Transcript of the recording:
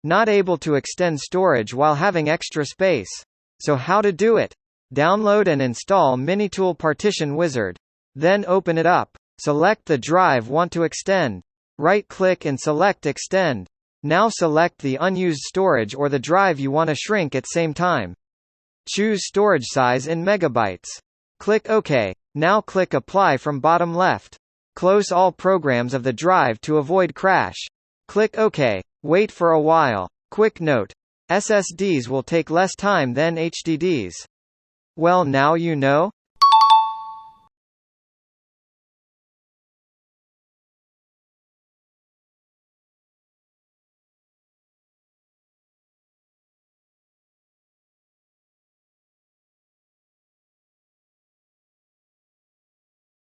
Not able to extend storage while having extra space. So how to do it? Download and install Minitool Partition Wizard. Then open it up. Select the drive want to extend. Right-click and select Extend. Now select the unused storage or the drive you want to shrink at same time. Choose storage size in megabytes. Click OK. Now click Apply from bottom left. Close all programs of the drive to avoid crash. Click OK. Wait for a while. Quick note: SSDs will take less time than HDDs. Well, now you know.